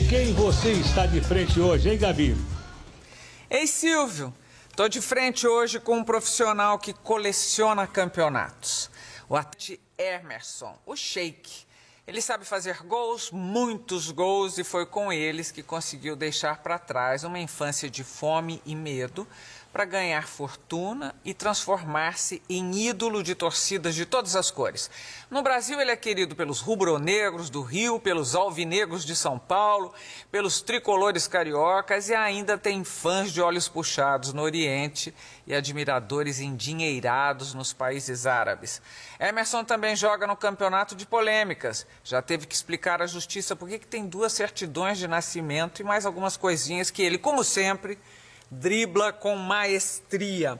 quem você está de frente hoje, hein, Gabi? Ei, Silvio, tô de frente hoje com um profissional que coleciona campeonatos. O atleta Emerson, o Sheik. Ele sabe fazer gols, muitos gols, e foi com eles que conseguiu deixar para trás uma infância de fome e medo para ganhar fortuna e transformar-se em ídolo de torcidas de todas as cores. No Brasil, ele é querido pelos rubro-negros do Rio, pelos alvinegros de São Paulo, pelos tricolores cariocas e ainda tem fãs de olhos puxados no Oriente e admiradores endinheirados nos países árabes. Emerson também joga no campeonato de polêmicas. Já teve que explicar à justiça por que tem 2 certidões de nascimento e mais algumas coisinhas que ele, como sempre, dribla com maestria.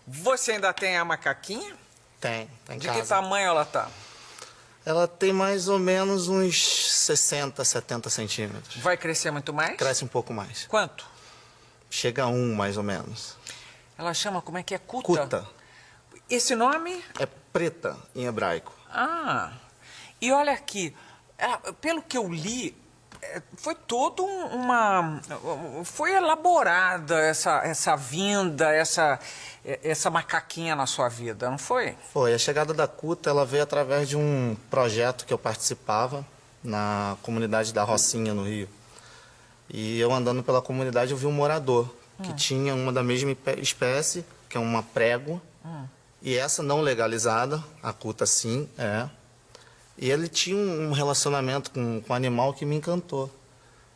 Você ainda tem a macaquinha? Tem, tá em De casa. que tamanho ela tá? Ela tem mais ou menos uns 60, 70 centímetros. Vai crescer muito mais? Cresce um pouco mais. Quanto? Chega a 1, mais ou menos. Ela chama, como é que é? Kuta? Kuta. Esse nome? É preta, em hebraico. Ah, e olha aqui, pelo que eu li, foi todo foi elaborada essa vinda, essa macaquinha na sua vida, não foi? Foi. A chegada da Kuta, ela veio através de um projeto que eu participava na comunidade da Rocinha, no Rio. E eu andando pela comunidade, eu vi um morador que tinha uma da mesma espécie, que é uma prego, e essa não legalizada, a Kuta sim, é. E ele tinha um relacionamento com um animal que me encantou.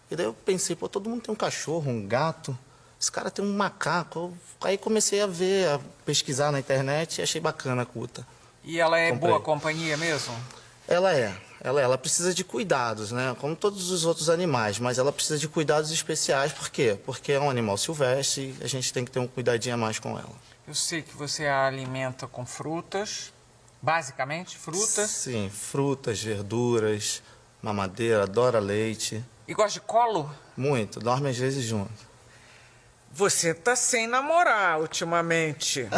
E daí eu pensei, pô, todo mundo tem um cachorro, um gato, esse cara tem um macaco. Aí comecei a ver, a pesquisar na internet e achei bacana a Kuta. E ela é Comprei. boa companhia mesmo? Ela precisa de cuidados, né? Como todos os outros animais, mas ela precisa de cuidados especiais. Por quê? Porque é um animal silvestre e a gente tem que ter um cuidadinho a mais com ela. Eu sei que você a alimenta com frutas, basicamente frutas. Sim, frutas, verduras, mamadeira, adora leite. E gosta de colo? Muito, dorme às vezes junto. Você tá sem namorar ultimamente.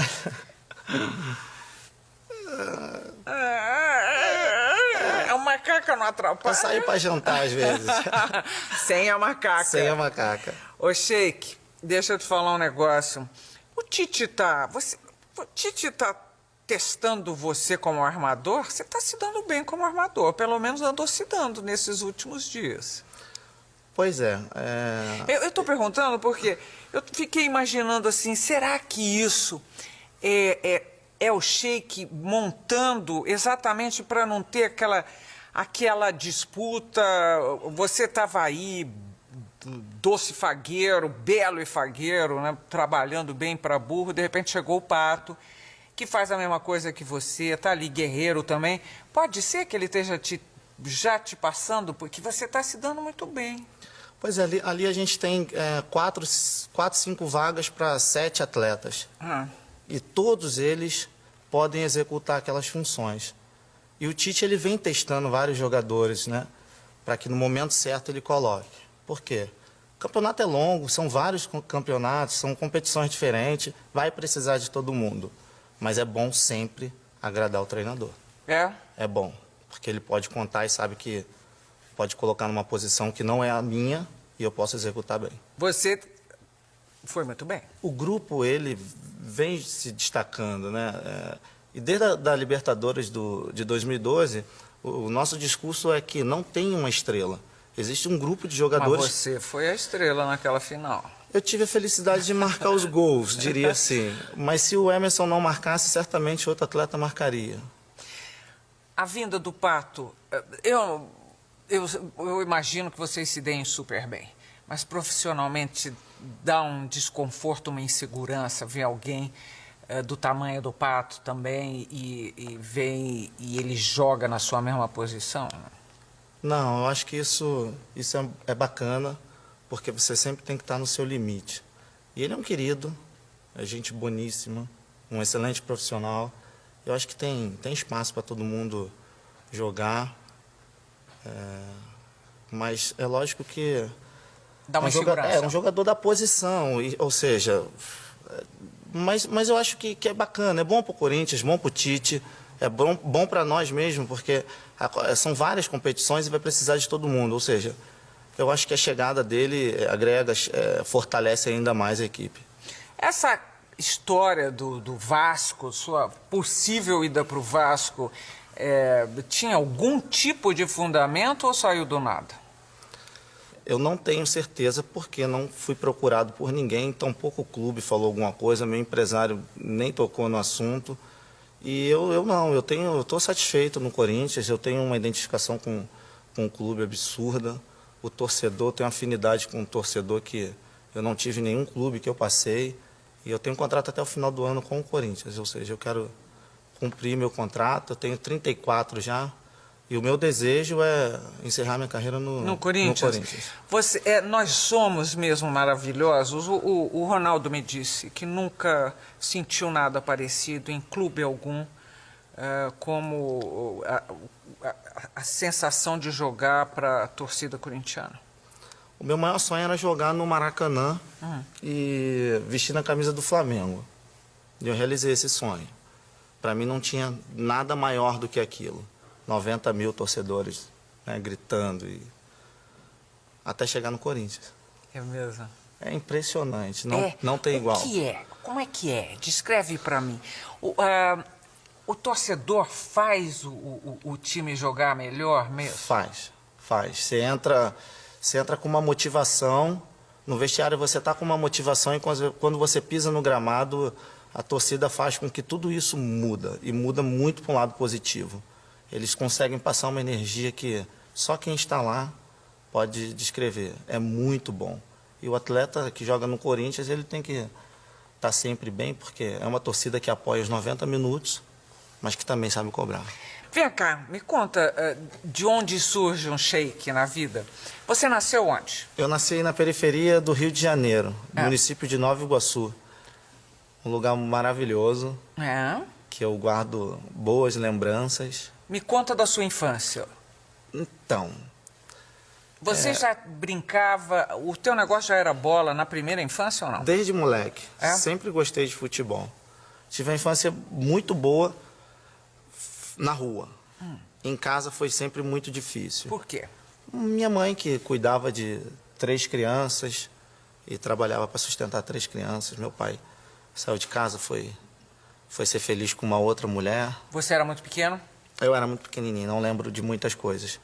A macaca não atrapalha? Eu saio pra jantar às vezes. Sem a macaca. Sem a macaca. Ô, Sheik, deixa eu te falar um negócio. O Tite tá testando você como armador? Você tá se dando bem como armador. Pelo menos andou se dando nesses últimos dias. Pois é. Eu tô perguntando porque eu fiquei imaginando assim, será que isso é o Sheik montando exatamente para não ter aquela disputa? Você estava aí, doce fagueiro, belo e fagueiro, né, trabalhando bem para burro, de repente chegou o Pato, que faz a mesma coisa que você, tá ali guerreiro também. Pode ser que ele esteja já te passando, porque você está se dando muito bem. Pois é, ali a gente tem 4, 5 vagas para 7 atletas. E todos eles podem executar aquelas funções. E o Tite, ele vem testando vários jogadores, né? Para que no momento certo ele coloque. Por quê? O campeonato é longo, são vários campeonatos, são competições diferentes, vai precisar de todo mundo. Mas é bom sempre agradar o treinador. É? É bom, porque ele pode contar e sabe que pode colocar numa posição que não é a minha e eu posso executar bem. Você foi muito bem. O grupo, ele vem se destacando, né? E desde a Libertadores de 2012, o nosso discurso é que não tem uma estrela. Existe um grupo de jogadores... Mas você foi a estrela naquela final. Eu tive a felicidade de marcar os gols, diria assim. Mas se o Emerson não marcasse, certamente outro atleta marcaria. A vinda do Pato, eu imagino que vocês se deem super bem. Mas profissionalmente dá um desconforto, uma insegurança ver alguém do tamanho do Pato também e vem e ele joga na sua mesma posição? Não, eu acho que isso é bacana, porque você sempre tem que estar no seu limite. E ele é um querido, é gente boníssima, um excelente profissional. Eu acho que tem espaço para todo mundo jogar, mas é lógico que... Dá uma insegurança. É um jogador da posição, ou seja... Mas eu acho que é bacana, é bom para o Corinthians, bom para o Tite, é bom para nós mesmo, porque são várias competições e vai precisar de todo mundo. Ou seja, eu acho que a chegada dele agrega, fortalece ainda mais a equipe. Essa história do Vasco, sua possível ida para o Vasco, tinha algum tipo de fundamento ou saiu do nada? Eu não tenho certeza porque não fui procurado por ninguém, tampouco o clube falou alguma coisa, meu empresário nem tocou no assunto. E eu estou satisfeito no Corinthians, eu tenho uma identificação com o clube absurda. O torcedor, tem uma afinidade com o torcedor que eu não tive em nenhum clube que eu passei. E eu tenho um contrato até o final do ano com o Corinthians, ou seja, eu quero cumprir meu contrato, eu tenho 34 já. E o meu desejo é encerrar minha carreira no Corinthians. Nós somos mesmo maravilhosos. O Ronaldo me disse que nunca sentiu nada parecido em clube algum, como a sensação de jogar para a torcida corintiana. O meu maior sonho era jogar no Maracanã e vestir a camisa do Flamengo. E eu realizei esse sonho. Para mim não tinha nada maior do que aquilo. 90 mil torcedores, né, gritando, até chegar no Corinthians. É mesmo? É impressionante, não tem igual. O que é? Como é que é? Descreve para mim. O torcedor faz o time jogar melhor mesmo? Faz. Você entra com uma motivação, no vestiário você está com uma motivação e quando você pisa no gramado, a torcida faz com que tudo isso muda, e muda muito para um lado positivo. Eles conseguem passar uma energia que só quem está lá pode descrever. É muito bom. E o atleta que joga no Corinthians, ele tem que estar sempre bem, porque é uma torcida que apoia os 90 minutos, mas que também sabe cobrar. Vem cá, me conta de onde surge um Sheik na vida. Você nasceu onde? Eu nasci na periferia do Rio de Janeiro, município de Nova Iguaçu. Um lugar maravilhoso, que eu guardo boas lembranças. Me conta da sua infância. Então... Você já brincava, o teu negócio já era bola na primeira infância ou não? Desde moleque. Sempre gostei de futebol. Tive uma infância muito boa na rua. Em casa foi sempre muito difícil. Por quê? Minha mãe, que cuidava de 3 crianças e trabalhava para sustentar 3 crianças. Meu pai saiu de casa, foi ser feliz com uma outra mulher. Você era muito pequeno? Eu era muito pequenininho, não lembro de muitas coisas.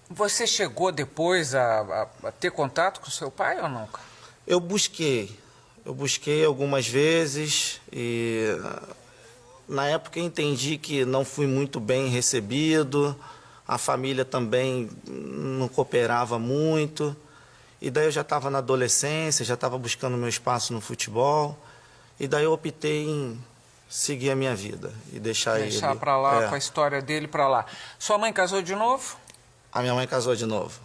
Você chegou depois a ter contato com seu pai ou nunca? Eu busquei algumas vezes e na época eu entendi que não fui muito bem recebido, a família também não cooperava muito, e daí eu já estava na adolescência, já estava buscando meu espaço no futebol, e daí eu optei em seguir a minha vida e deixar ele... Deixar para lá, com a história dele para lá. Sua mãe casou de novo? A minha mãe casou de novo.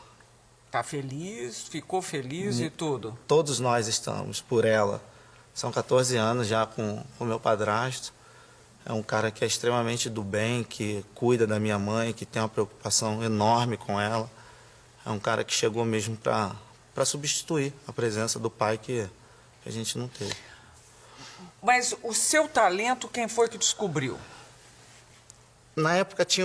Tá feliz? Ficou feliz e tudo? Todos nós estamos, por ela. São 14 anos já com o meu padrasto. É um cara que é extremamente do bem, que cuida da minha mãe, que tem uma preocupação enorme com ela. É um cara que chegou mesmo para substituir a presença do pai que a gente não teve. Mas o seu talento, quem foi que descobriu? Na época tinha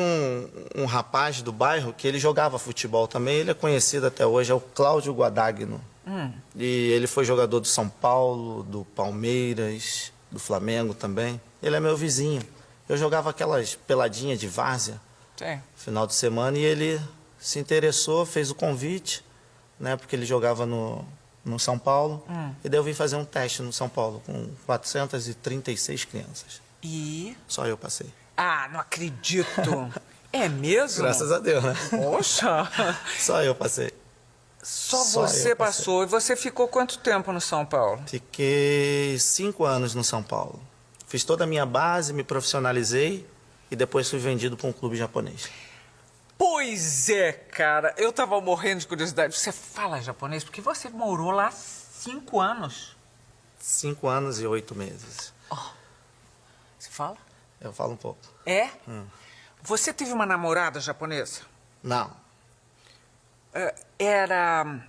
um rapaz do bairro que ele jogava futebol também, ele é conhecido até hoje, é o Cláudio Guadagno. E ele foi jogador do São Paulo, do Palmeiras, do Flamengo também. Ele é meu vizinho. Eu jogava aquelas peladinhas de várzea, final de semana, e ele se interessou, fez o convite, né, porque ele jogava no São Paulo, e daí eu vim fazer um teste no São Paulo, com 436 crianças. E? Só eu passei. Ah, não acredito. É mesmo? Graças a Deus, né? Poxa. Só eu passei. Só você passou. E você ficou quanto tempo no São Paulo? Fiquei 5 anos no São Paulo. Fiz toda a minha base, me profissionalizei e depois fui vendido para um clube japonês. Pois é, cara. Eu tava morrendo de curiosidade. Você fala japonês? Porque você morou lá 5 anos. 5 anos e 8 meses. Você fala? Eu falo um pouco. É? Você teve uma namorada japonesa? Não. Era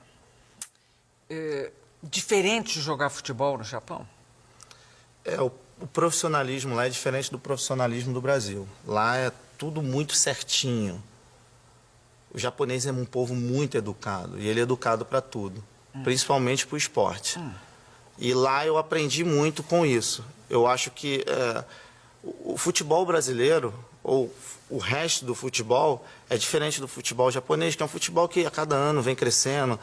diferente jogar futebol no Japão? O profissionalismo lá é diferente do profissionalismo do Brasil. Lá é tudo muito certinho. o japonês é um povo muito educado, e ele é educado para tudo, principalmente para o esporte. E lá eu aprendi muito com isso. Eu acho que o futebol brasileiro, ou o resto do futebol, é diferente do futebol japonês, que é um futebol que a cada ano vem crescendo.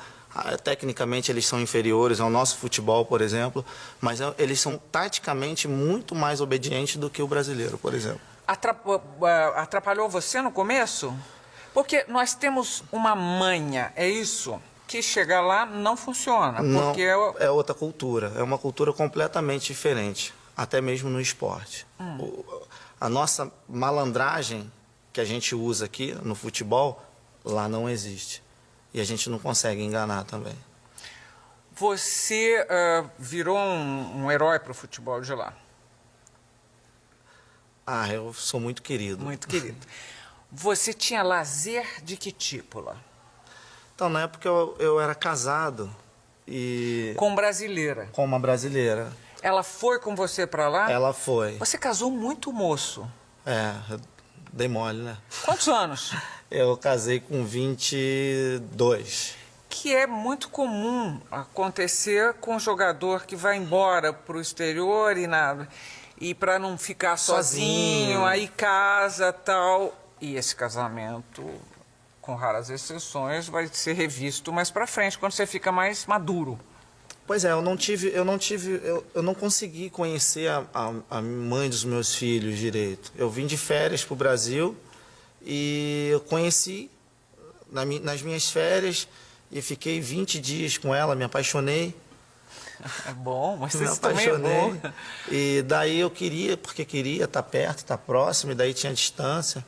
Tecnicamente eles são inferiores ao nosso futebol, por exemplo, mas eles são taticamente muito mais obedientes do que o brasileiro, por exemplo. Atrapalhou você no começo? Porque nós temos uma manha, é isso? Que chegar lá não funciona. Porque é outra cultura, é uma cultura completamente diferente, até mesmo no esporte. A nossa malandragem que a gente usa aqui no futebol, lá não existe. E a gente não consegue enganar também. Você virou um herói para o futebol de lá. Eu sou muito querido. Muito querido. Você tinha lazer de que tipo lá? Então, na época eu era casado e... Com brasileira? Com uma brasileira. Ela foi com você para lá? Ela foi. Você casou muito moço. Eu dei mole, né? Quantos anos? Eu casei com 22. Que é muito comum acontecer com um jogador que vai embora para o exterior e para não ficar sozinho, aí casa tal. E esse casamento, com raras exceções, vai ser revisto mais para frente, quando você fica mais maduro. Pois é, eu não consegui conhecer a mãe dos meus filhos direito. Eu vim de férias para o Brasil e eu conheci nas minhas férias e fiquei 20 dias com ela, me apaixonei. É bom, mas me isso também é bom. E daí eu porque queria estar perto, estar próximo, e daí tinha distância.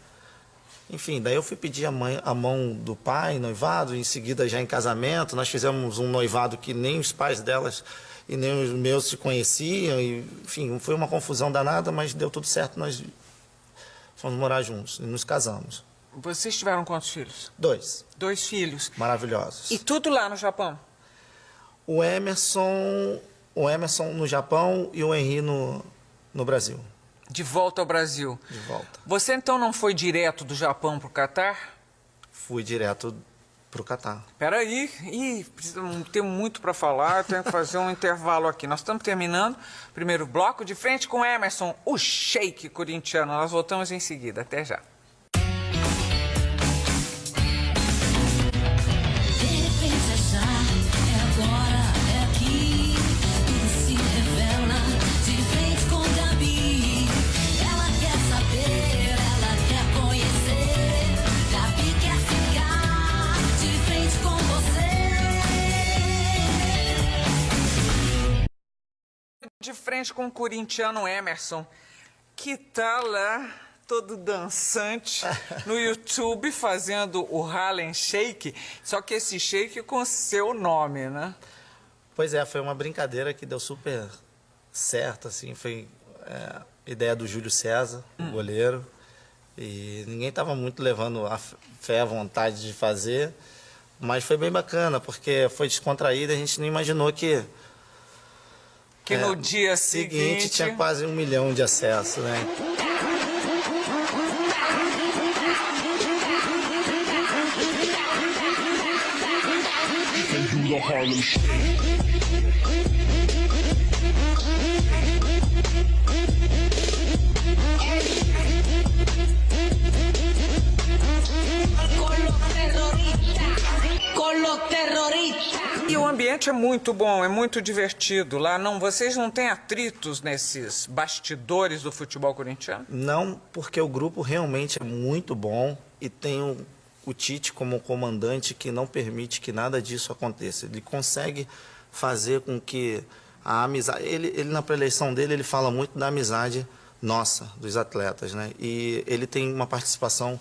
Enfim, daí eu fui pedir a mão do pai, noivado, em seguida já em casamento. Nós fizemos um noivado que nem os pais delas e nem os meus se conheciam. E, enfim, foi uma confusão danada, mas deu tudo certo. Nós fomos morar juntos e nos casamos. Vocês tiveram quantos filhos? 2. 2 filhos. Maravilhosos. E tudo lá no Japão? O Emerson no Japão e o Henry no Brasil. De volta ao Brasil. De volta. Você então não foi direto do Japão para o Catar? Fui direto para o Catar. Espera aí, tem muito para falar, tenho que fazer um intervalo aqui. Nós estamos terminando o primeiro bloco, de frente com Emerson, o Sheik corintiano. Nós voltamos em seguida, até já. De frente com o corintiano Emerson, que tá lá todo dançante no YouTube fazendo o Harlem Shake, só que esse shake com seu nome, né? Pois é, foi uma brincadeira que deu super certo, assim, foi ideia do Júlio César, o goleiro, e ninguém estava muito levando a fé à vontade de fazer, mas foi bem bacana, porque foi descontraído, a gente não imaginou que no dia seguinte tinha quase 1 milhão de acessos, né? E o ambiente é muito bom, é muito divertido. Lá vocês não têm atritos nesses bastidores do futebol corintiano? Não, porque o grupo realmente é muito bom e tem o Tite como comandante que não permite que nada disso aconteça. Ele consegue fazer com que a amizade... Ele na pré-eleição dele, ele fala muito da amizade nossa, dos atletas, né? E ele tem uma participação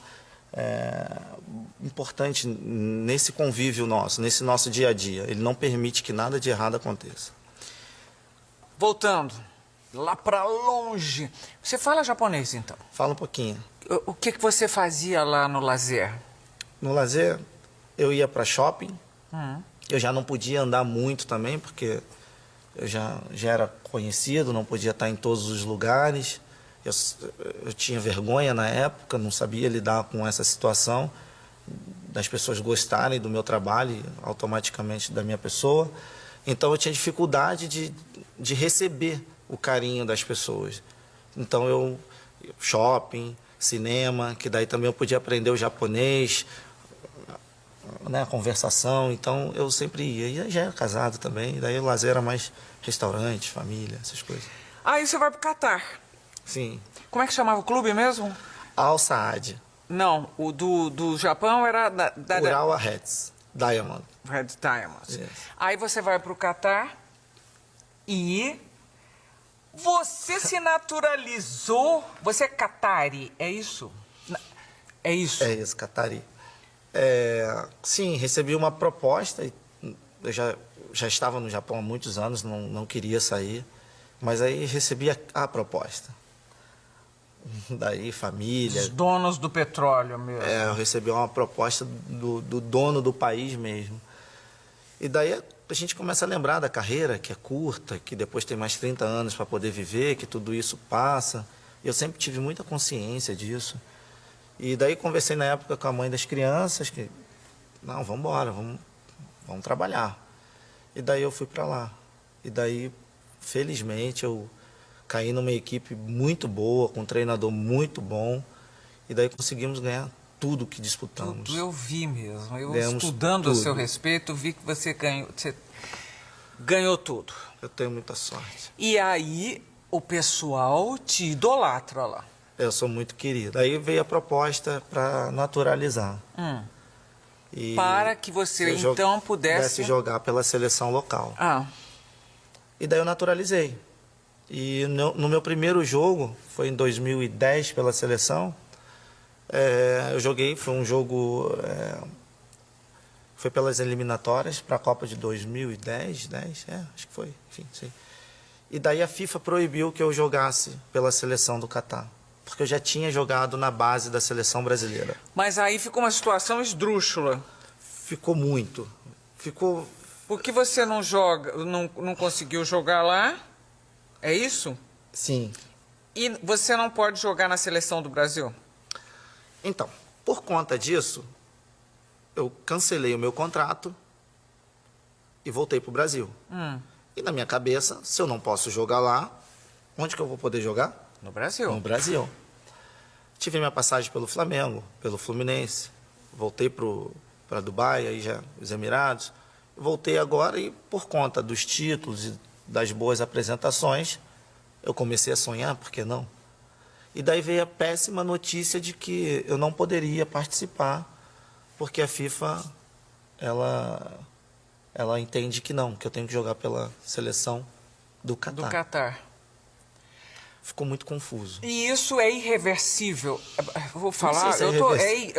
importante nesse convívio nosso, nesse nosso dia a dia. Ele não permite que nada de errado aconteça. Voltando, lá para longe. Você fala japonês, então? Fala um pouquinho. O que você fazia lá no lazer? No lazer, eu ia para shopping. Eu já não podia andar muito também, porque eu já era conhecido, não podia estar em todos os lugares. Eu tinha vergonha na época, não sabia lidar com essa situação. das pessoas gostarem do meu trabalho e automaticamente da minha pessoa. Então eu tinha dificuldade de receber o carinho das pessoas. Então shopping, cinema, que daí também eu podia aprender o japonês, né, a conversação. Então eu sempre ia. E já era casado também, daí o lazer era mais restaurante, família, essas coisas. Aí você vai pro Catar. Sim. Como é que chamava o clube mesmo? Al Saad. Não, o do Japão era Urawa Reds Diamond. Red Diamonds. Yes. Aí você vai pro Catar e você se naturalizou. Você é catari, é isso? É isso? É isso, Catari. Sim, recebi uma proposta. Eu já estava no Japão há muitos anos, não queria sair. Mas aí recebi a proposta. Daí, família. Os donos do petróleo mesmo. Eu recebi uma proposta do dono do país mesmo. E daí a gente começa a lembrar da carreira, que é curta, que depois tem mais 30 anos para poder viver, que tudo isso passa. Eu sempre tive muita consciência disso. E daí conversei na época com a mãe das crianças, que, não, vamos embora, vamos trabalhar. E daí eu fui para lá. E daí, felizmente, eu caí numa equipe muito boa, com um treinador muito bom. E daí conseguimos ganhar tudo que disputamos. Tudo eu vi mesmo. Eu Ganhamos estudando a tudo. seu respeito, vi que você ganhou tudo. Eu tenho muita sorte. E aí o pessoal te idolatra lá. Eu sou muito querido. Aí veio a proposta para naturalizar. E Para que você então pudesse jogar pela seleção local. Ah, E daí eu naturalizei. E no meu primeiro jogo, foi em 2010 pela seleção, eu joguei, foi um jogo, foi pelas eliminatórias para a Copa de 2010, acho que foi, enfim, sei. E daí a FIFA proibiu que eu jogasse pela seleção do Catar, porque eu já tinha jogado na base da seleção brasileira. mas aí ficou uma situação esdrúxula. Ficou muito, ficou... Porque você não joga, não conseguiu jogar lá, é isso? Sim. E você não pode jogar na seleção do Brasil? Então, por conta disso, eu cancelei o meu contrato e voltei para o Brasil. E na minha cabeça, se eu não posso jogar lá, onde que eu vou poder jogar? No Brasil. No Brasil. Tive minha passagem pelo Flamengo, pelo Fluminense, voltei para Dubai, aí já os Emirados. Voltei agora e por conta dos títulos e das boas apresentações, eu comecei a sonhar, por que não? E daí veio a péssima notícia de que eu não poderia participar, porque a FIFA, ela entende que não, que eu tenho que jogar pela seleção do Catar. Do Catar. Ficou muito confuso. E isso é irreversível. Vou falar, sei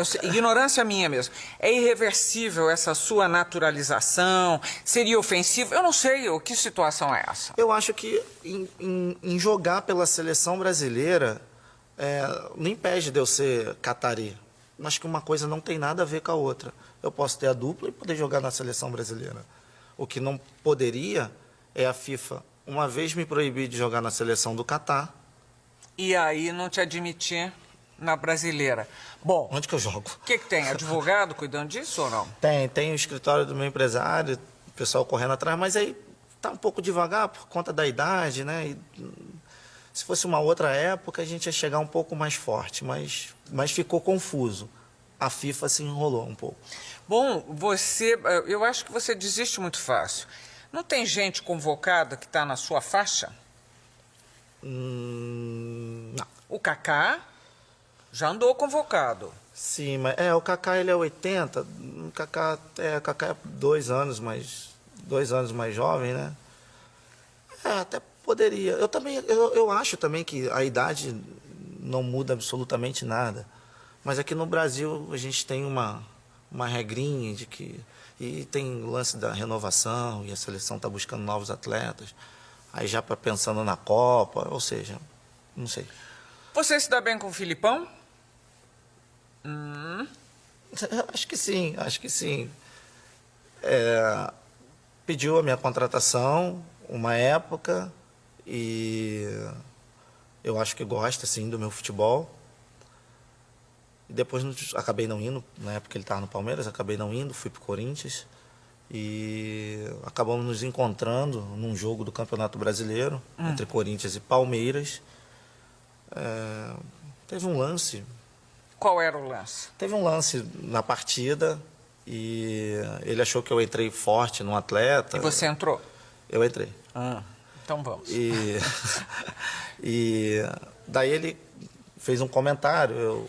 se é ignorância minha mesmo. É irreversível essa sua naturalização? Seria ofensivo? Eu não sei, que situação é essa? Eu acho que em jogar pela seleção brasileira, não impede de eu ser catari. Acho que uma coisa não tem nada a ver com a outra. Eu posso ter a dupla e poder jogar na seleção brasileira. O que não poderia é a FIFA, uma vez me proibir de jogar na seleção do Catar. E aí não te admitir na brasileira. Bom, Onde que eu jogo? o que tem? Advogado cuidando disso ou não? Tem o escritório do meu empresário, o pessoal correndo atrás, mas aí tá um pouco devagar por conta da idade, né? E, se fosse uma outra época, a gente ia chegar um pouco mais forte, mas ficou confuso. A FIFA se enrolou um pouco. Bom, eu acho que você desiste muito fácil. Não tem gente convocada que está na sua faixa? Não. O Kaká já andou convocado. Sim, mas o Kaká ele é 80, o Kaká é 2 anos mais jovem, né? Até poderia. Eu acho também que a idade não muda absolutamente nada. Mas aqui no Brasil a gente tem uma regrinha de que... E tem o lance da renovação, e a seleção está buscando novos atletas. Aí já pensando na Copa, ou seja, não sei. Você se dá bem com o Filipão? Acho que sim, acho que sim. Pediu a minha contratação uma época e eu acho que gosta, sim, do meu futebol. E depois acabei não indo, na época ele estava no Palmeiras, acabei não indo, fui para o Corinthians. E acabamos nos encontrando num jogo do Campeonato Brasileiro, entre Corinthians e Palmeiras. Teve um lance. Qual era o lance? Teve um lance na partida e ele achou que eu entrei forte no atleta. E você entrou? Eu entrei. Então vamos. E daí ele fez um comentário,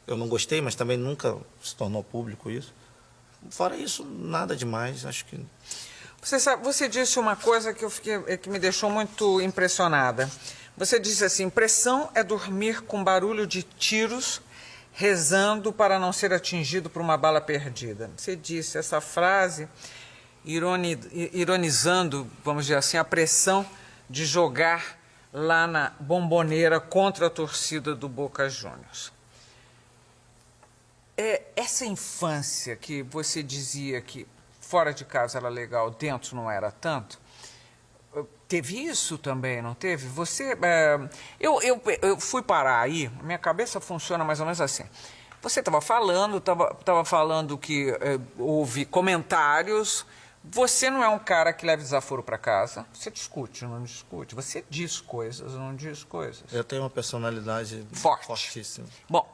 eu não gostei, mas também nunca se tornou público isso. Fora isso, nada demais, acho que... Você disse uma coisa que me deixou muito impressionada. Você disse assim, pressão é dormir com barulho de tiros, rezando para não ser atingido por uma bala perdida. Você disse essa frase ironizando, vamos dizer assim, a pressão de jogar lá na Bombonera contra a torcida do Boca Juniors. Essa infância que você dizia que fora de casa era legal, dentro não era tanto, teve isso também, não teve? Eu fui parar aí, minha cabeça funciona mais ou menos assim. Você estava falando que houve comentários. Você não é um cara que leva desaforo para casa. Você discute, não discute. Você diz coisas, não diz coisas. Eu tenho uma personalidade fortíssima. Bom,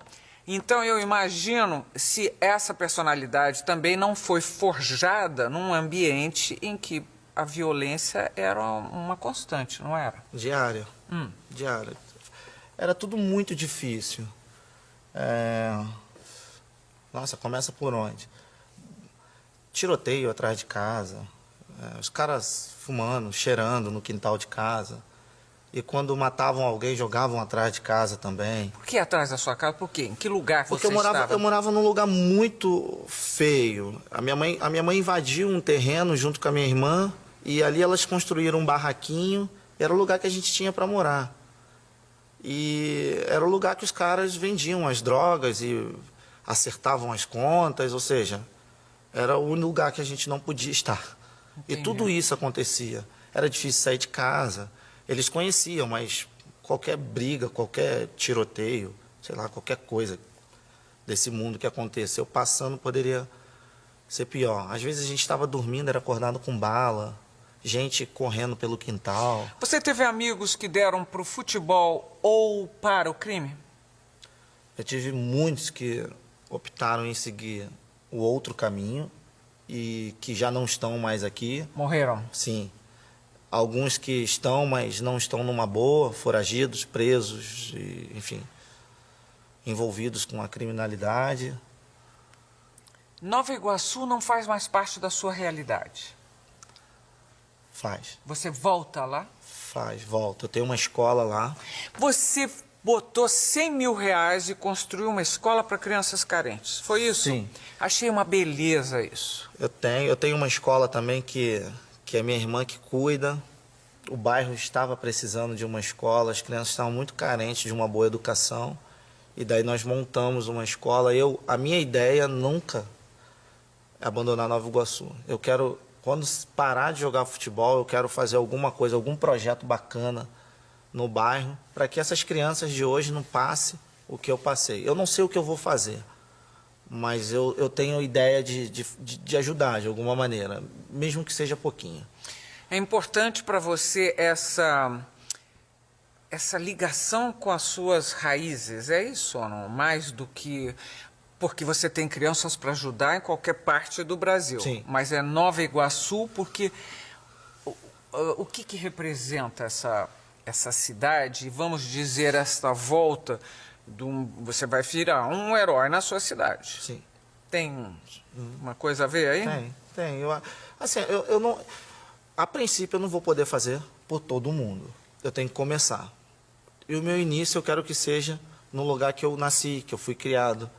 então eu imagino se essa personalidade também não foi forjada num ambiente em que a violência era uma constante, não era? Diária. Diária. Era tudo muito difícil. Nossa, começa por onde? Tiroteio atrás de casa, os caras fumando, cheirando no quintal de casa. E quando matavam alguém, jogavam atrás de casa também. Por que atrás da sua casa? Por quê? Em que lugar Porque você estava? eu morava num lugar muito feio. A minha mãe invadiu um terreno junto com a minha irmã e ali elas construíram um barraquinho. Era o lugar que a gente tinha para morar. E era o lugar que os caras vendiam as drogas e acertavam as contas, ou seja, era o único lugar que a gente não podia estar. Entendi. E tudo isso acontecia. Era difícil sair de casa. Eles conheciam, mas qualquer briga, qualquer tiroteio, sei lá, qualquer coisa desse mundo que aconteceu passando poderia ser pior. Às vezes a gente estava dormindo, era acordado com bala, gente correndo pelo quintal. Você teve amigos que deram para o futebol ou para o crime? Eu tive muitos que optaram em seguir o outro caminho e que já não estão mais aqui. Morreram? Sim. Alguns que estão, mas não estão numa boa, foragidos, presos, e, enfim, envolvidos com a criminalidade. Nova Iguaçu não faz mais parte da sua realidade? Faz. Você volta lá? Faz, volta. Eu tenho uma escola lá. Você botou 100 mil reais e construiu uma escola para crianças carentes, foi isso? Sim. Achei uma beleza isso. Eu tenho uma escola também que é minha irmã que cuida. O bairro estava precisando de uma escola, as crianças estavam muito carentes de uma boa educação. E daí nós montamos uma escola. A minha ideia nunca é abandonar Nova Iguaçu. Eu quero, quando parar de jogar futebol, eu quero fazer alguma coisa, algum projeto bacana no bairro, para que essas crianças de hoje não passem o que eu passei. Eu não sei o que eu vou fazer, mas eu tenho ideia de ajudar de alguma maneira, mesmo que seja pouquinho. É importante para você essa ligação com as suas raízes, é isso ou não? Mais do que... Porque você tem crianças para ajudar em qualquer parte do Brasil. Sim. Mas é Nova Iguaçu porque... O que representa essa cidade? Vamos dizer, esta volta... Você vai virar um herói na sua cidade. Sim. Tem uma coisa a ver aí? Tem. Eu não... A princípio, eu não vou poder fazer por todo mundo. Eu tenho que começar. E o meu início eu quero que seja no lugar que eu nasci, que eu fui criado,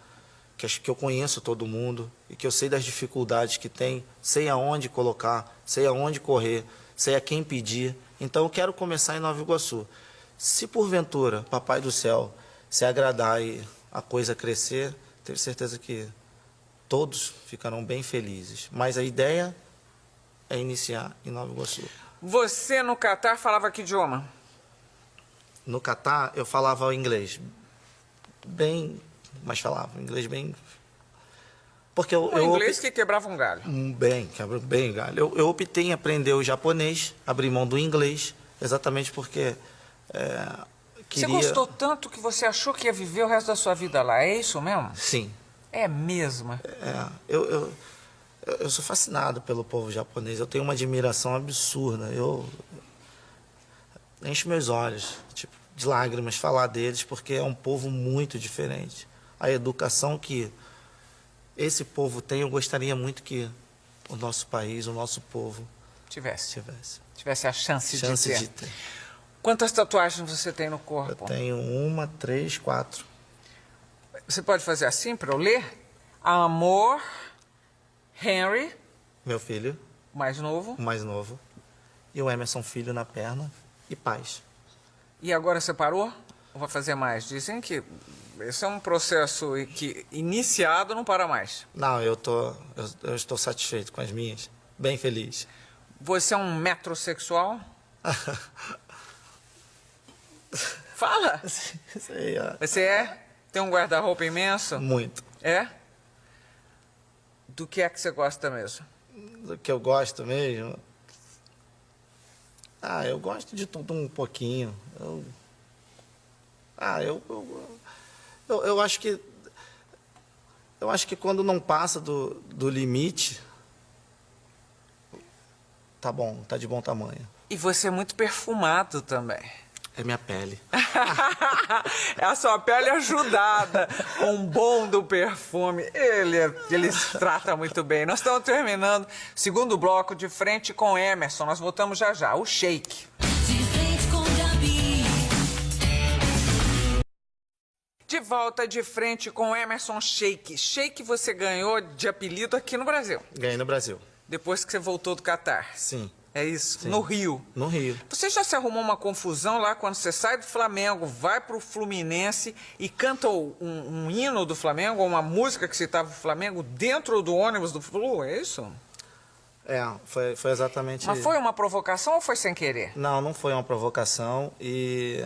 que eu conheço todo mundo e que eu sei das dificuldades que tem, sei aonde colocar, sei aonde correr, sei a quem pedir. Então, eu quero começar em Nova Iguaçu. Se, porventura, Papai do Céu se agradar e a coisa crescer, tenho certeza que todos ficarão bem felizes. Mas a ideia é iniciar em Nova Iguaçu. Você, no Catar, falava que idioma? No Catar, eu falava inglês. Bem mas falava inglês bem... Porque O inglês que quebrava um galho. Quebra bem o galho. Eu optei em aprender o japonês, abrir mão do inglês, exatamente porque Você gostou tanto que você achou que ia viver o resto da sua vida lá, é isso mesmo? Sim. É mesmo? Eu sou fascinado pelo povo japonês, eu tenho uma admiração absurda. Enche meus olhos, tipo, de lágrimas falar deles, porque é um povo muito diferente. A educação que esse povo tem, eu gostaria muito que o nosso país, o nosso povo Tivesse a chance de ter. Quantas tatuagens você tem no corpo? Eu tenho 1, 3, 4. Você pode fazer assim para eu ler? Amor, Henry, Meu filho, mais novo. o mais novo, e o Emerson Filho na perna, e paz. E agora você parou? Ou vai fazer mais? Dizem que esse é um processo que, iniciado, não para mais. Não, eu estou satisfeito com as minhas, bem feliz. Você é um metrosexual? Fala! Sei, Você é? Tem um guarda-roupa imenso? muito. É? Do que é que você gosta mesmo? Do que eu gosto mesmo? Eu gosto de tudo um pouquinho. Eu acho que... Eu acho que quando não passa do limite, tá bom, tá de bom tamanho. E você é muito perfumado também. É minha pele. É a sua pele ajudada com o bom do perfume. Ele se trata muito bem. Nós estamos terminando o segundo bloco de frente com Emerson. Nós voltamos já já. O Shake. De frente com Gabi. De volta de frente com Emerson Shake. Shake você ganhou de apelido aqui no Brasil. Ganhei no Brasil. Depois que você voltou do Catar. Sim. É isso? Sim. No Rio. No Rio. Você já se arrumou uma confusão lá quando você sai do Flamengo, vai pro Fluminense e canta um hino do Flamengo, ou uma música que citava o Flamengo dentro do ônibus do Flu? É isso? Foi exatamente... Mas foi uma provocação ou foi sem querer? Não foi uma provocação e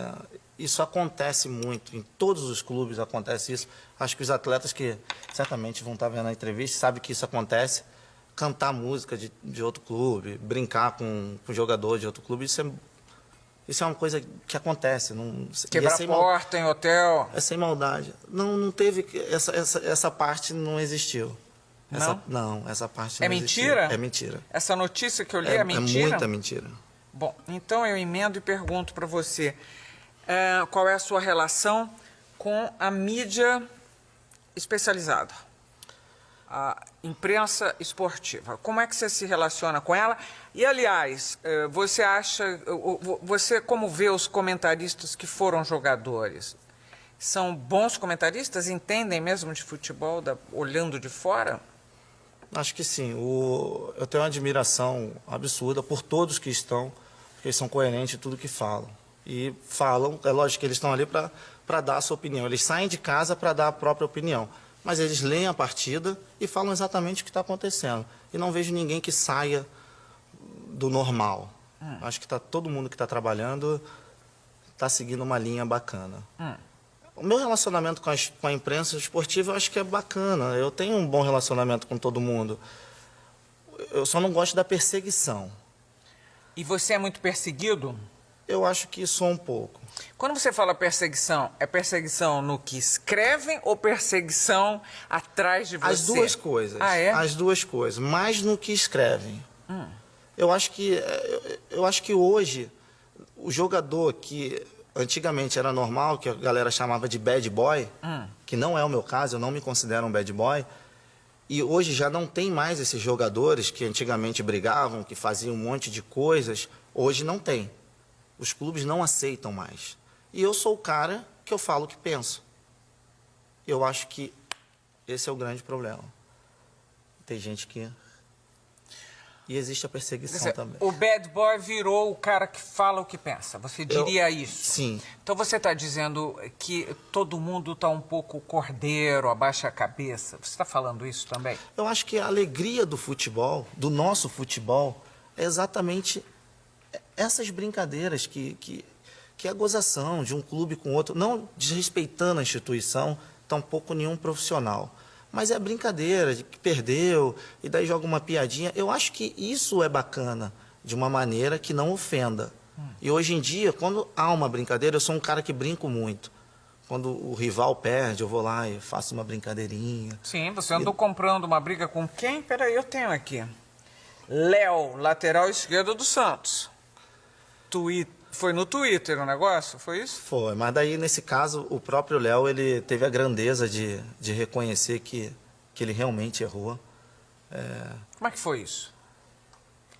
isso acontece muito, em todos os clubes acontece isso. Acho que os atletas que certamente vão estar vendo a entrevista sabem que isso acontece. Cantar música de outro clube, brincar com jogador de outro clube, isso é uma coisa que acontece. Quebrar porta em hotel. É sem maldade. Não teve... Essa parte não existiu. Essa parte não existiu. Mentira? É mentira. Essa notícia que eu li é mentira? É muita mentira. Bom, então eu emendo e pergunto para você, qual é a sua relação com a mídia especializada? A imprensa esportiva. Como é que você se relaciona com ela? E, aliás, você como vê os comentaristas que foram jogadores? São bons comentaristas? Entendem mesmo de futebol, olhando de fora? Acho que sim. Eu tenho uma admiração absurda por todos que estão, porque eles são coerentes em tudo que falam. E falam, é lógico que eles estão ali para dar a sua opinião. Eles saem de casa para dar a própria opinião. Mas eles leem a partida e falam exatamente o que está acontecendo. E não vejo ninguém que saia do normal. Acho que todo mundo que está trabalhando está seguindo uma linha bacana. O meu relacionamento com a imprensa esportiva eu acho que é bacana. Eu tenho um bom relacionamento com todo mundo. Eu só não gosto da perseguição. E você é muito perseguido? Eu acho que sou um pouco. Quando você fala perseguição, é perseguição no que escrevem ou perseguição atrás de você? As duas coisas. Ah, é? As duas coisas. Mais no que escrevem. Eu acho que hoje, o jogador que antigamente era normal, que a galera chamava de bad boy, que não é o meu caso, eu não me considero um bad boy, e hoje já não tem mais esses jogadores que antigamente brigavam, que faziam um monte de coisas, hoje não tem. Os clubes não aceitam mais. E eu sou o cara que eu falo o que penso. Eu acho que esse é o grande problema. Tem gente que... E existe a perseguição também. O bad boy virou o cara que fala o que pensa. Você diria isso? Sim. Então você está dizendo que todo mundo está um pouco cordeiro, abaixa a cabeça. Você está falando isso também? Eu acho que a alegria do futebol, do nosso futebol, é exatamente essas brincadeiras que é a gozação de um clube com outro, não desrespeitando a instituição, tampouco nenhum profissional. Mas é brincadeira, de que perdeu, e daí joga uma piadinha. Eu acho que isso é bacana, de uma maneira que não ofenda. E hoje em dia, quando há uma brincadeira, eu sou um cara que brinco muito. Quando o rival perde, eu vou lá e faço uma brincadeirinha. Sim, você andou comprando uma briga com quem? Peraí, eu tenho aqui. Léo, lateral esquerdo do Santos. Foi no Twitter o negócio, foi isso? Foi, mas daí, nesse caso, o próprio Léo, ele teve a grandeza de reconhecer que ele realmente errou. Como é que foi isso?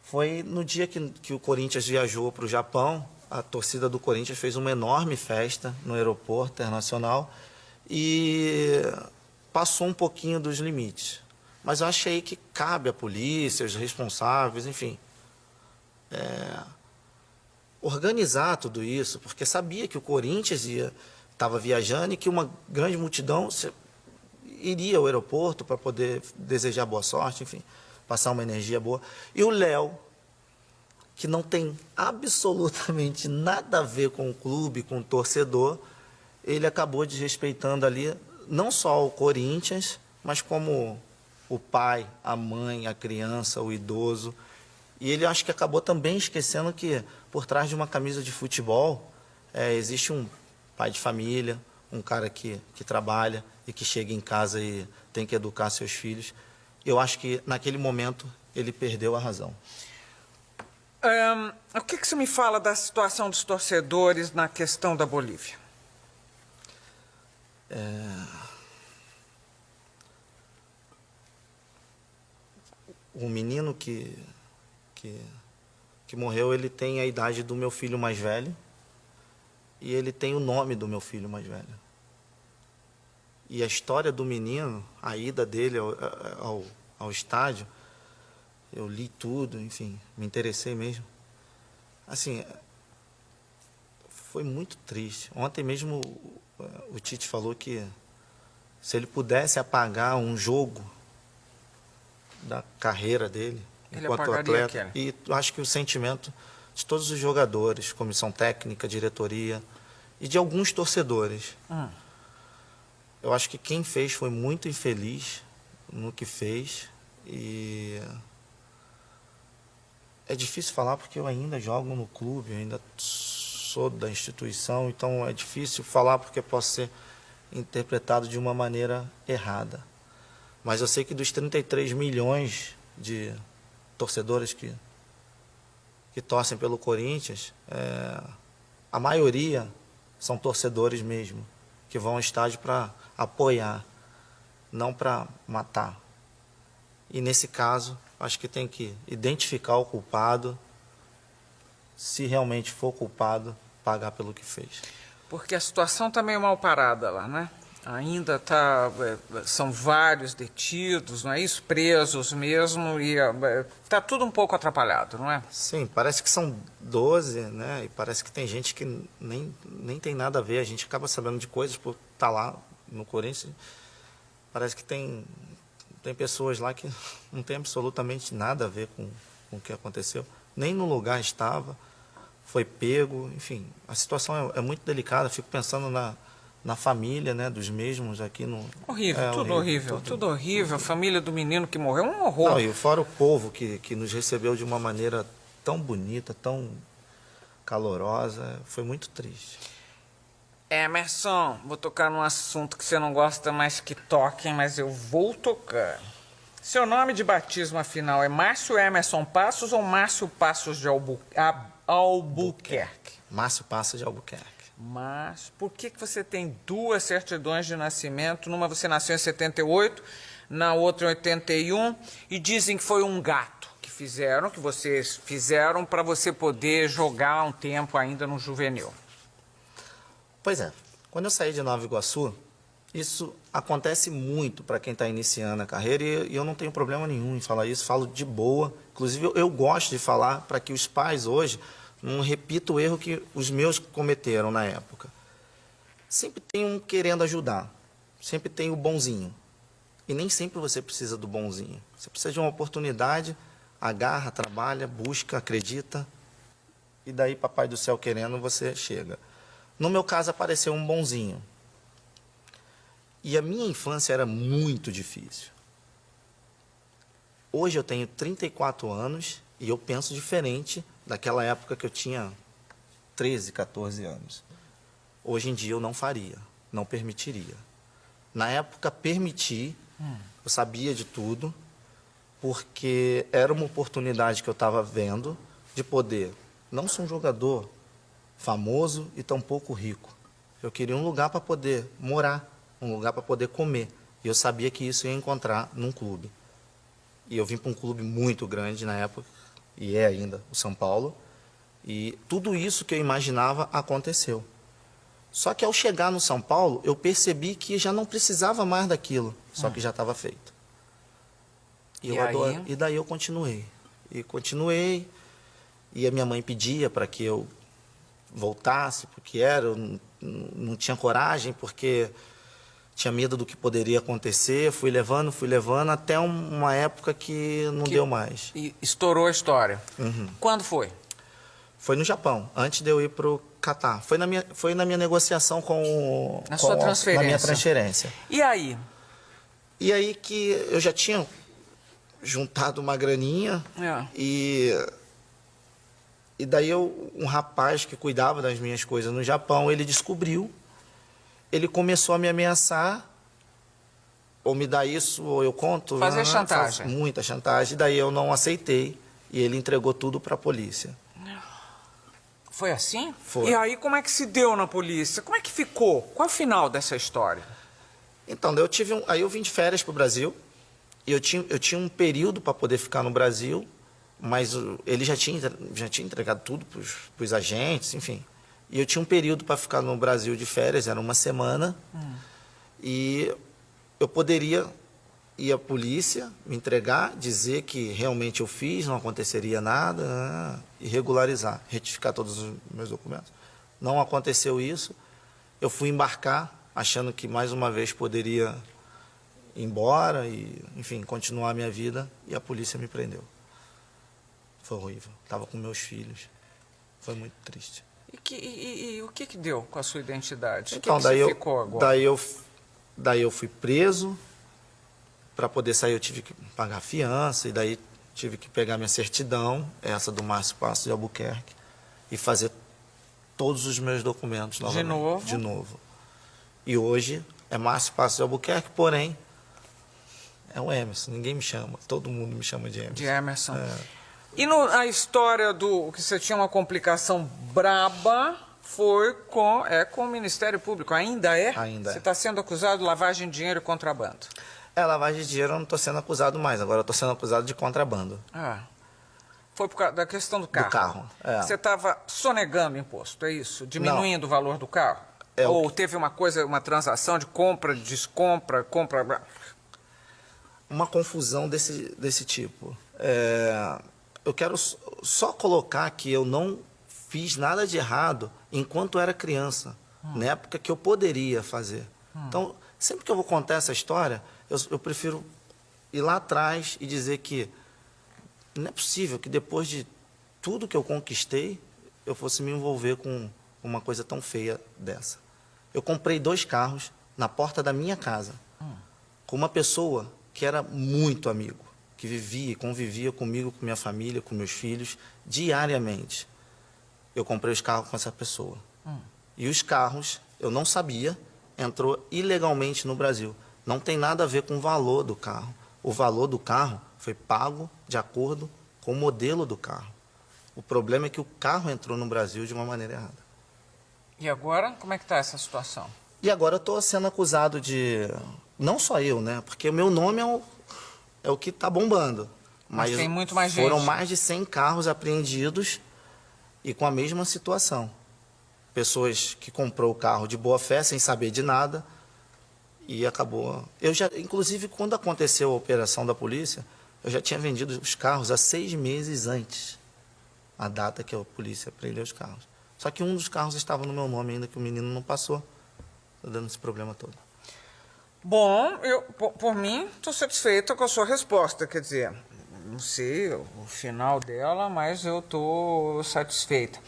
Foi no dia que o Corinthians viajou para o Japão, a torcida do Corinthians fez uma enorme festa no aeroporto internacional e passou um pouquinho dos limites. Mas eu achei que cabe à polícia, os responsáveis, enfim, organizar tudo isso, porque sabia que o Corinthians estava viajando e que uma grande multidão iria ao aeroporto para poder desejar boa sorte, enfim, passar uma energia boa. E o Léo, que não tem absolutamente nada a ver com o clube, com o torcedor, ele acabou desrespeitando ali não só o Corinthians, mas como o pai, a mãe, a criança, o idoso. E ele acho que acabou também esquecendo que por trás de uma camisa de futebol existe um pai de família, um cara que trabalha e que chega em casa e tem que educar seus filhos. Eu acho que naquele momento ele perdeu a razão. O que você me fala da situação dos torcedores na questão da Bolívia? O menino que morreu, ele tem a idade do meu filho mais velho e ele tem o nome do meu filho mais velho. E a história do menino, a ida dele ao estádio, eu li tudo, enfim, me interessei mesmo. Assim, foi muito triste. Ontem mesmo o Tite falou que se ele pudesse apagar um jogo da carreira dele, Ele enquanto apagaria atleta, aquele. e acho que o sentimento de todos os jogadores, comissão técnica, diretoria e de alguns torcedores. Eu acho que quem fez foi muito infeliz no que fez e é difícil falar porque eu ainda jogo no clube, eu ainda sou da instituição, então é difícil falar porque posso ser interpretado de uma maneira errada. Mas eu sei que dos 33 milhões de torcedores que torcem pelo Corinthians, a maioria são torcedores mesmo, que vão ao estádio para apoiar, não para matar. E nesse caso, acho que tem que identificar o culpado, se realmente for culpado, pagar pelo que fez. Porque a situação está meio mal parada lá, né? Ainda são vários detidos, não é isso? Presos mesmo, e está tudo um pouco atrapalhado, não é? Sim, parece que são 12, né? E parece que tem gente que nem tem nada a ver. A gente acaba sabendo de coisas por estar lá no Corinthians. Parece que tem pessoas lá que não tem absolutamente nada a ver com o que aconteceu. Nem no lugar estava, foi pego, enfim. A situação é muito delicada. Fico pensando na família, né, dos mesmos aqui no... Horrível, tudo horrível, tudo horrível. A família do menino que morreu é um horror. Não, e fora o povo que nos recebeu de uma maneira tão bonita, tão calorosa, foi muito triste. Emerson, vou tocar num assunto que você não gosta mais que toquem, mas eu vou tocar. Seu nome de batismo, afinal, é Márcio Emerson Passos ou Márcio Passos de Albuquerque? Márcio Passos de Albuquerque. Mas por que você tem duas certidões de nascimento? Numa você nasceu em 78, na outra em 81, e dizem que foi um gato que vocês fizeram para você poder jogar um tempo ainda no juvenil. Pois é, quando eu saí de Nova Iguaçu, isso acontece muito para quem está iniciando a carreira e eu não tenho problema nenhum em falar isso, falo de boa. Inclusive, eu gosto de falar para que os pais hoje não repitam o erro que os meus cometeram na época. Sempre tem um querendo ajudar, sempre tem o bonzinho. E nem sempre você precisa do bonzinho. Você precisa de uma oportunidade, agarra, trabalha, busca, acredita, e daí, papai do céu querendo, você chega. No meu caso, apareceu um bonzinho. E a minha infância era muito difícil. Hoje eu tenho 34 anos e eu penso diferente daquela época que eu tinha 13, 14 anos. Hoje em dia eu não faria, não permitiria. Na época permiti, eu sabia de tudo, porque era uma oportunidade que eu estava vendo de poder não ser um jogador famoso e tampouco rico. Eu queria um lugar para poder morar, um lugar para poder comer. E eu sabia que isso ia encontrar num clube. E eu vim para um clube muito grande na época, e é ainda o São Paulo. E tudo isso que eu imaginava aconteceu. Só que ao chegar no São Paulo, eu percebi que já não precisava mais daquilo, só que já estava feito. E daí eu continuei. E continuei, e a minha mãe pedia para que eu voltasse, porque eu não tinha coragem, porque tinha medo do que poderia acontecer. Fui levando, até uma época que não deu mais. E estourou a história. Quando foi? Foi no Japão, antes de eu ir para o Catar. Foi na minha negociação com... Sua transferência. Na minha transferência. E aí? E aí que eu já tinha juntado uma graninha e daí um rapaz que cuidava das minhas coisas no Japão, ele descobriu, ele começou a me ameaçar, ou me dá isso, ou eu conto. Fazer chantagem. Muita chantagem, daí eu não aceitei e ele entregou tudo para a polícia. Foi assim? Foi. E aí como é que se deu na polícia? Como é que ficou? Qual é o final dessa história? Então, aí eu vim de férias para o Brasil, e eu tinha um período para poder ficar no Brasil, mas ele já tinha entregado tudo para os agentes, enfim. E eu tinha um período para ficar no Brasil de férias, era uma semana, e eu poderia ir à polícia, me entregar, dizer que realmente eu fiz, não aconteceria nada, e regularizar, retificar todos os meus documentos. Não aconteceu isso, eu fui embarcar, achando que mais uma vez poderia ir embora e, enfim, continuar a minha vida, e a polícia me prendeu. Foi horrível. Estava com meus filhos. Foi muito triste. E o que deu com a sua identidade? Então, o que você ficou agora? Daí eu fui preso. Para poder sair eu tive que pagar fiança, e daí tive que pegar minha certidão, essa do Márcio Passos de Albuquerque, e fazer todos os meus documentos novamente. De novo. E hoje é Márcio Passos de Albuquerque, porém é o Emerson, ninguém me chama, todo mundo me chama de Emerson. De Emerson. É. E a história do que você tinha uma complicação braba foi com o Ministério Público, ainda é? Ainda é. Você está sendo acusado de lavagem de dinheiro e contrabando. Lavagem de dinheiro eu não estou sendo acusado mais, agora eu estou sendo acusado de contrabando. Foi por causa da questão do carro? Do carro, é. Você estava sonegando imposto, é isso? Diminuindo o valor do carro? Ou teve uma transação de compra, descompra, compra... Uma confusão desse tipo. Eu quero só colocar que eu não fiz nada de errado enquanto era criança, na época que eu poderia fazer. Então, sempre que eu vou contar essa história, eu prefiro ir lá atrás e dizer que não é possível que depois de tudo que eu conquistei, eu fosse me envolver com uma coisa tão feia dessa. Eu comprei 2 carros na porta da minha casa, com uma pessoa que era muito amigo, que vivia e convivia comigo, com minha família, com meus filhos, diariamente. Eu comprei os carros com essa pessoa. E os carros, eu não sabia, entrou ilegalmente no Brasil. Não tem nada a ver com o valor do carro. O valor do carro foi pago de acordo com o modelo do carro. O problema é que o carro entrou no Brasil de uma maneira errada. E agora, como é que está essa situação? E agora eu estou sendo acusado de... Não só eu, né? Porque o meu nome é o que está bombando. Mas tem muito mais gente. Foram mais de 100 carros apreendidos e com a mesma situação. Pessoas que comprou o carro de boa fé, sem saber de nada, e acabou... Inclusive, quando aconteceu a operação da polícia, eu já tinha vendido os carros há 6 meses antes, a data que a polícia prendeu os carros. Só que um dos carros estava no meu nome ainda, que o menino não passou. Estou dando esse problema todo. Bom, por mim, estou satisfeito com a sua resposta. Quer dizer, não sei o final dela, mas eu estou satisfeita.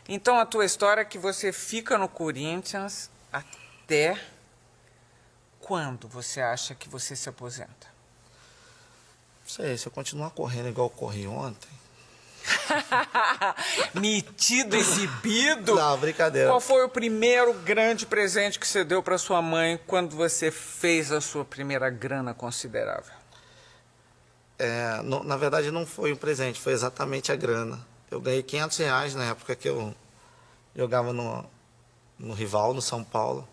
Então, a tua história é que você fica no Corinthians até quando você acha que você se aposenta? Não sei, se eu continuar correndo igual eu corri ontem... Metido, exibido? Não, brincadeira. Qual foi o primeiro grande presente que você deu para sua mãe quando você fez a sua primeira grana considerável? Na verdade, não foi um presente, foi exatamente a grana. Eu ganhei R$500 na época que eu jogava no Rival, no São Paulo.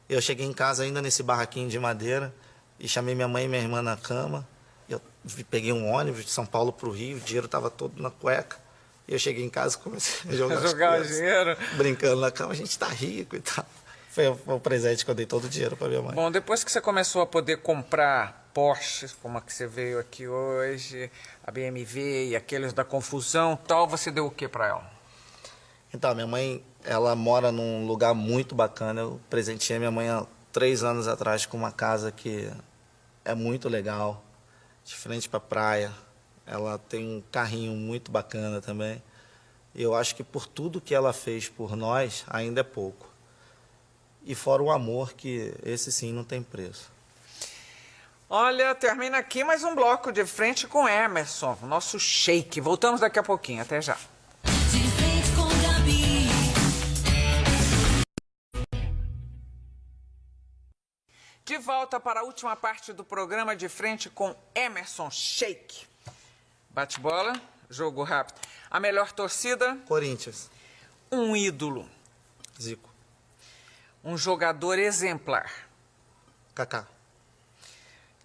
Eu cheguei em casa ainda nesse barraquinho de madeira e chamei minha mãe e minha irmã na cama. Eu peguei um ônibus de São Paulo para o Rio, o dinheiro estava todo na cueca. E eu cheguei em casa e comecei a jogar o dinheiro. Brincando na cama, a gente tá rico e tal. Foi o presente que eu dei todo o dinheiro para minha mãe. Bom, depois que você começou a poder comprar Porsches, como a que você veio aqui hoje, a BMW e aqueles da confusão tal, você deu o que para ela? Então, minha mãe, ela mora num lugar muito bacana. Eu presenteei minha mãe há 3 anos atrás com uma casa que é muito legal, de frente para a praia. Ela tem um carrinho muito bacana também. E eu acho que por tudo que ela fez por nós, ainda é pouco. E fora o amor, que esse sim não tem preço. Olha, termina aqui mais um bloco de frente com Emerson, nosso shake. Voltamos daqui a pouquinho, até já. De frente com Gabi. De volta para a última parte do programa de frente com Emerson Shake. Bate-bola, jogo rápido. A melhor torcida? Corinthians. Um ídolo. Zico. Um jogador exemplar. Kaká.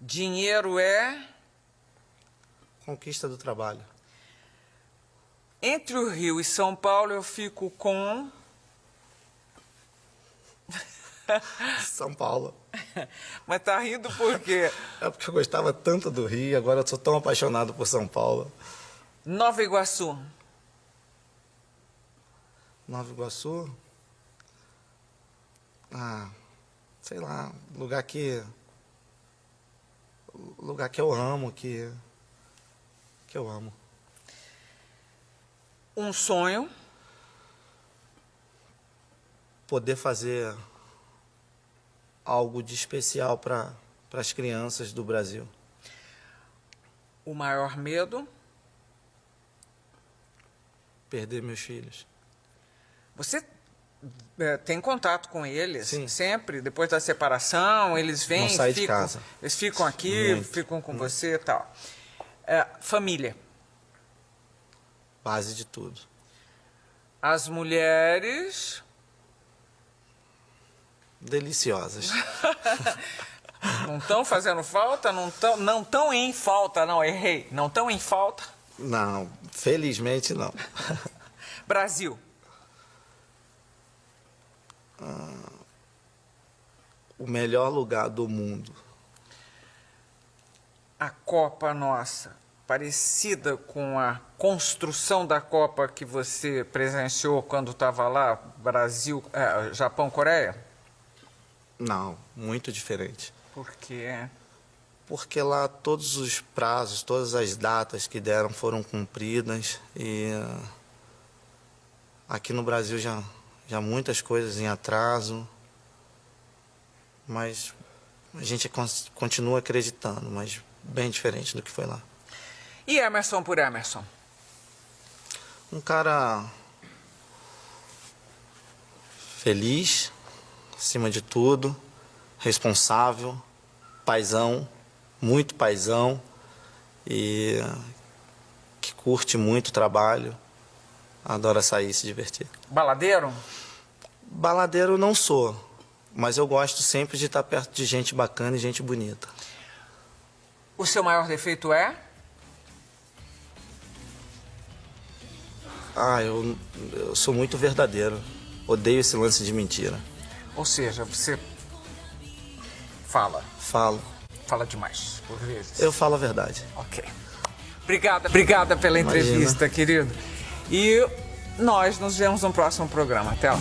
Dinheiro é... Conquista do trabalho. Entre o Rio e São Paulo eu fico com... São Paulo. Mas tá rindo por quê? É porque eu gostava tanto do Rio, agora eu sou tão apaixonado por São Paulo. Nova Iguaçu. Nova Iguaçu? Sei lá, lugar que eu amo, que eu amo. Um sonho. Poder fazer algo de especial para as crianças do Brasil. O maior medo. Perder meus filhos. Você tem contato com eles? Sim. Sempre? Depois da separação, eles vêm, Não saem de casa. Eles ficam aqui, Muito. ficam com você e tal. Família. Base de tudo. As mulheres... Deliciosas. Não estão fazendo falta? Não estão em falta, não, errei. Não estão em falta? Não, felizmente não. Brasil. O melhor lugar do mundo. A Copa nossa, parecida com a construção da Copa que você presenciou quando estava lá, Brasil, Japão, Coreia? Não, muito diferente. Por quê? Porque lá todos os prazos, todas as datas que deram foram cumpridas e aqui no Brasil já muitas coisas em atraso, mas a gente continua acreditando, mas bem diferente do que foi lá. E Emerson por Emerson? Um cara feliz, acima de tudo, responsável, paizão, muito paizão e que curte muito o trabalho, adora sair e se divertir. Baladeiro? Baladeiro não sou, mas eu gosto sempre de estar perto de gente bacana e gente bonita. O seu maior defeito é? Eu sou muito verdadeiro, odeio esse lance de mentira. Ou seja, você fala demais, por vezes. Eu falo a verdade. Ok. Obrigada pela Imagina. entrevista, querido. E nós nos vemos no próximo programa. Até lá.